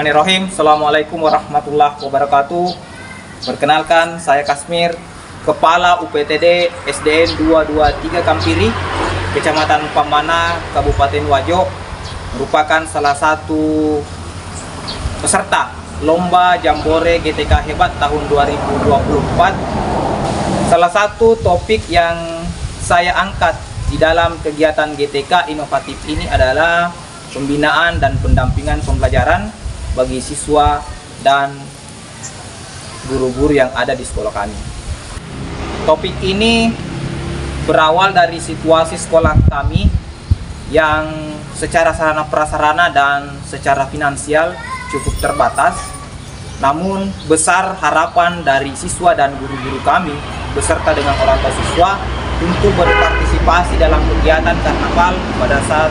Bismillahirrahmanirrahim. Assalamualaikum warahmatullahi wabarakatuh. Perkenalkan, saya Kasmir, Kepala UPTD SDN 223 Kampiri, Kecamatan Pamana, Kabupaten Wajo, merupakan salah satu peserta Lomba Jambore GTK Hebat tahun 2024. Salah satu topik yang saya angkat di dalam kegiatan GTK inovatif ini adalah pembinaan dan pendampingan pembelajaran bagi siswa dan guru-guru yang ada di sekolah kami. Topik ini berawal dari situasi sekolah kami yang secara sarana prasarana dan secara finansial cukup terbatas. Namun besar harapan dari siswa dan guru-guru kami beserta dengan orang tua siswa untuk berpartisipasi dalam kegiatan karnaval pada saat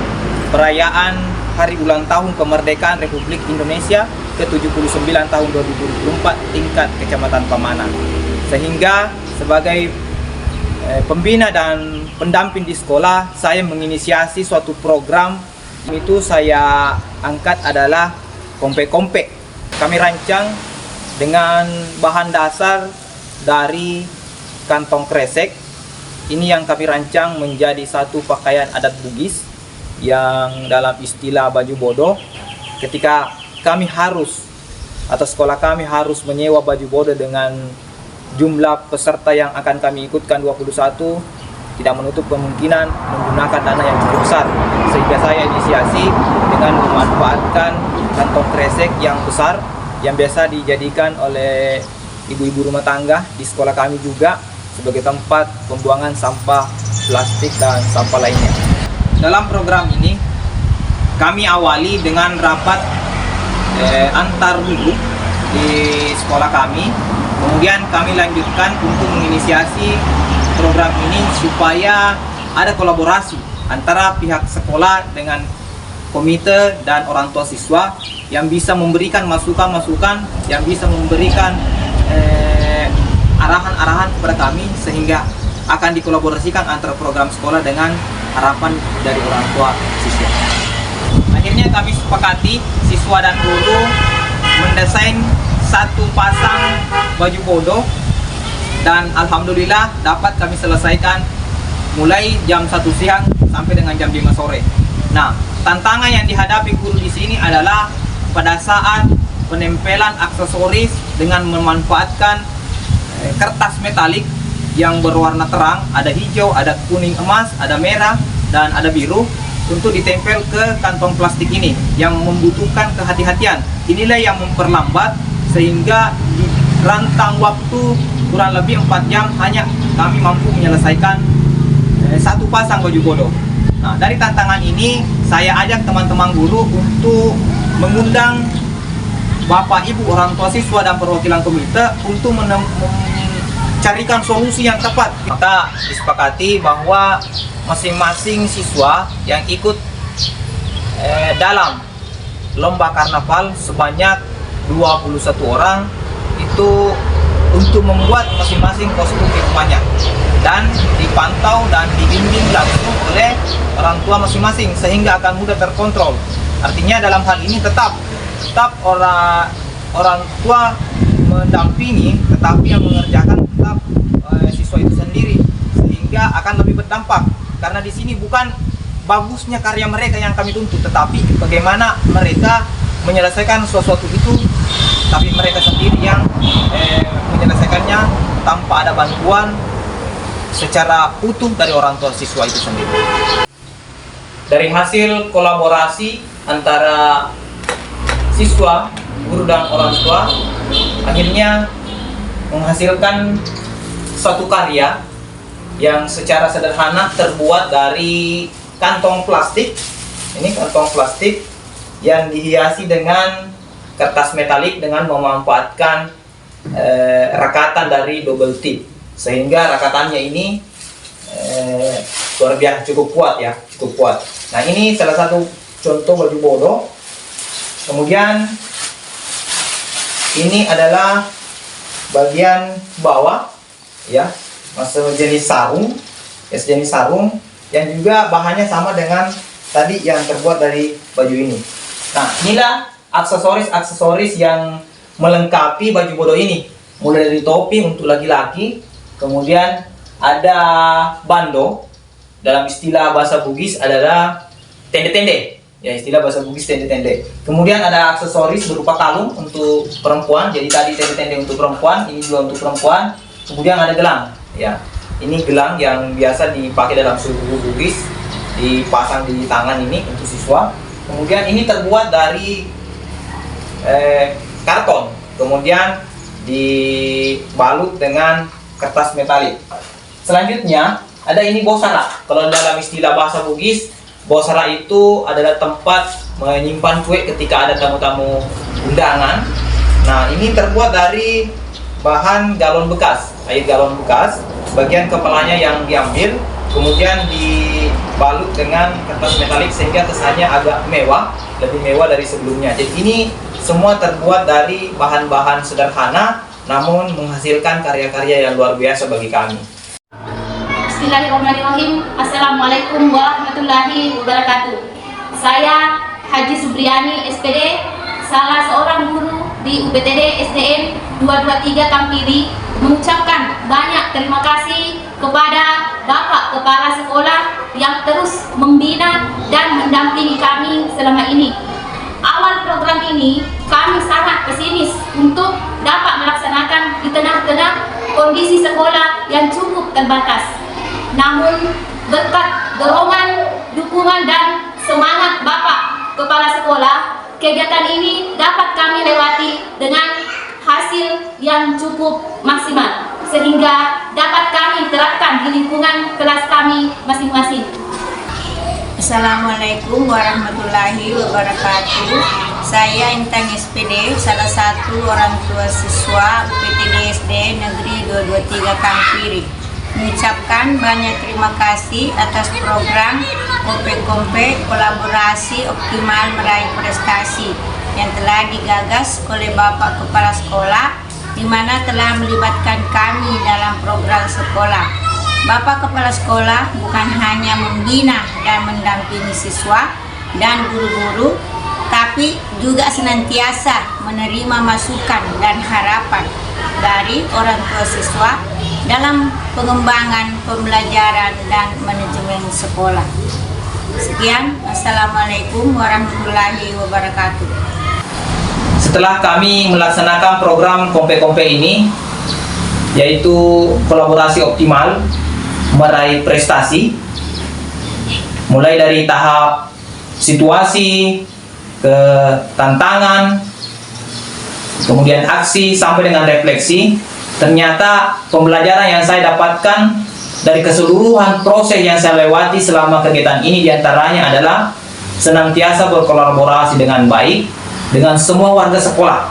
perayaan Hari Ulang Tahun Kemerdekaan Republik Indonesia ke-79 tahun 2024 tingkat Kecamatan Pamana. Sehingga sebagai pembina dan pendamping di sekolah, saya menginisiasi suatu program. Itu saya angkat adalah kompe-kompe. Kami rancang dengan bahan dasar dari kantong kresek. Ini yang kami rancang menjadi satu pakaian adat Bugis yang dalam istilah baju bodoh. Ketika kami harus atau sekolah kami harus menyewa baju bodoh dengan jumlah peserta yang akan kami ikutkan 21, tidak menutup kemungkinan menggunakan dana yang cukup besar, sehingga saya inisiasi dengan memanfaatkan kantong kresek yang besar yang biasa dijadikan oleh ibu-ibu rumah tangga di sekolah kami juga sebagai tempat pembuangan sampah plastik dan sampah lainnya. Dalam program ini kami awali dengan rapat antar guru di sekolah kami. Kemudian kami lanjutkan untuk menginisiasi program ini supaya ada kolaborasi antara pihak sekolah dengan komite dan orang tua siswa yang bisa memberikan masukan-masukan, yang bisa memberikan arahan-arahan kepada kami, sehingga akan dikolaborasikan antara program sekolah dengan harapan dari orang tua siswa. Akhirnya kami sepakati siswa dan guru mendesain satu pasang baju bodoh dan alhamdulillah dapat kami selesaikan mulai jam 1 siang sampai dengan jam 5 sore. Nah, tantangan yang dihadapi guru di sini adalah pada saat penempelan aksesoris dengan memanfaatkan kertas metalik yang berwarna terang, ada hijau, ada kuning emas, ada merah, dan ada biru, untuk ditempel ke kantong plastik ini yang membutuhkan kehati-hatian. Inilah yang memperlambat, sehingga di rentang waktu kurang lebih 4 jam hanya kami mampu menyelesaikan satu pasang baju bodoh. Nah, dari tantangan ini saya ajak teman-teman guru untuk mengundang Bapak Ibu orang tua siswa dan perwakilan komite untuk carikan solusi yang tepat. Maka disepakati bahwa masing-masing siswa yang ikut dalam lomba karnaval sebanyak 21 orang itu untuk membuat masing-masing kostum di rumahnya dan dipantau dan dibimbing langsung oleh orang tua masing-masing, sehingga akan mudah terkontrol. Artinya dalam hal ini tetap orang tua mendampingi, tetapi yang mengerjakan tetap siswa itu sendiri, sehingga akan lebih berdampak. Karena di sini bukan bagusnya karya mereka yang kami tuntut, tetapi bagaimana mereka menyelesaikan sesuatu itu, tapi mereka sendiri yang menyelesaikannya tanpa ada bantuan secara utuh dari orang tua siswa itu sendiri. Dari hasil kolaborasi antara siswa, guru dan orang tua, akhirnya menghasilkan suatu karya yang secara sederhana terbuat dari kantong plastik. Ini kantong plastik yang dihiasi dengan kertas metalik dengan memanfaatkan rakatan dari double tip, sehingga rakatannya ini luar biasa, cukup kuat ya, cukup kuat. Nah, ini salah satu contoh baju bodoh. Kemudian ini adalah bagian bawah ya, masuk jenis sarung, jenis sarung yang juga bahannya sama dengan tadi yang terbuat dari baju ini. Nah, inilah aksesoris yang melengkapi baju bodo ini. Mulai dari topi untuk laki-laki, kemudian ada bando, dalam istilah bahasa Bugis adalah tende-tende. Ya, istilah bahasa Bugis tende-tende. Kemudian ada aksesoris berupa kalung untuk perempuan. Jadi tadi tende-tende untuk perempuan, ini juga untuk perempuan. Kemudian ada gelang. Ya, ini gelang yang biasa dipakai dalam suku Bugis, dipasang di tangan ini untuk siswa. Kemudian ini terbuat dari karton. Kemudian dibalut dengan kertas metalik. Selanjutnya ada ini bosara. Kalau dalam istilah bahasa Bugis, bosara itu adalah tempat menyimpan kue ketika ada tamu-tamu undangan. Nah, ini terbuat dari bahan galon bekas, air galon bekas. Bagian kepalanya yang diambil, kemudian dibalut dengan kertas metalik sehingga kesannya agak mewah, lebih mewah dari sebelumnya. Jadi ini semua terbuat dari bahan-bahan sederhana, namun menghasilkan karya-karya yang luar biasa bagi kami. Bismillahirrahmanirrahim. Assalamualaikum warahmatullahi wabarakatuh. Saya Haji Subriani SPD, salah seorang guru di UPTD SDN 223 Kampiri, mengucapkan banyak terima kasih kepada Bapak Kepala Sekolah yang terus membina dan mendampingi kami selama ini. Awal program ini kami sangat pesimis untuk dapat melaksanakan di tengah-tengah kondisi sekolah yang cukup terbatas. Namun berkat dorongan, dukungan dan semangat Bapak Kepala Sekolah, kegiatan ini dapat kami lewati dengan hasil yang cukup maksimal, sehingga dapat kami terapkan di lingkungan kelas kami masing-masing. Assalamualaikum warahmatullahi wabarakatuh. Saya Intang SPD, salah satu orang tua siswa UPTD SD Negeri 223 Kampiri, mengucapkan banyak terima kasih atas program Kompe Kolaborasi Optimal Meraih Prestasi yang telah digagas oleh Bapak Kepala Sekolah, di mana telah melibatkan kami dalam program sekolah. Bapak Kepala Sekolah bukan hanya membina dan mendampingi siswa dan guru-guru, tapi juga senantiasa menerima masukan dan harapan dari orang tua siswa dalam pengembangan pembelajaran dan manajemen sekolah. Sekian, Assalamualaikum warahmatullahi wabarakatuh. Setelah kami melaksanakan program Kompe ini, yaitu kolaborasi optimal meraih prestasi, mulai dari tahap situasi ke tantangan, kemudian aksi sampai dengan refleksi. Ternyata pembelajaran yang saya dapatkan dari keseluruhan proses yang saya lewati selama kegiatan ini diantaranya adalah senantiasa berkolaborasi dengan baik dengan semua warga sekolah,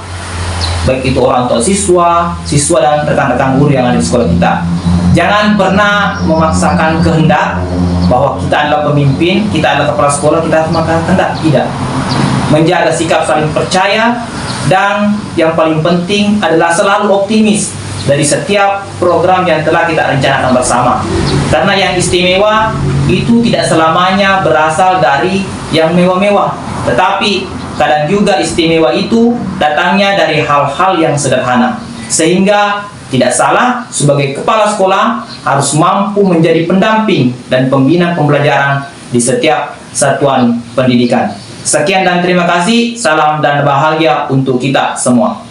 baik itu orang tua siswa dan rekan-rekan guru yang ada di sekolah kita. Jangan pernah memaksakan kehendak bahwa kita adalah pemimpin, kita adalah kepala sekolah, kita harus memaksakan kehendak. Tidak. Menjaga sikap saling percaya, dan yang paling penting adalah selalu optimis dari setiap program yang telah kita rencanakan bersama. Karena yang istimewa itu tidak selamanya berasal dari yang mewah-mewah, tetapi kadang juga istimewa itu datangnya dari hal-hal yang sederhana. Sehingga tidak salah sebagai kepala sekolah harus mampu menjadi pendamping dan pembina pembelajaran di setiap satuan pendidikan. Sekian dan terima kasih. Salam dan bahagia untuk kita semua.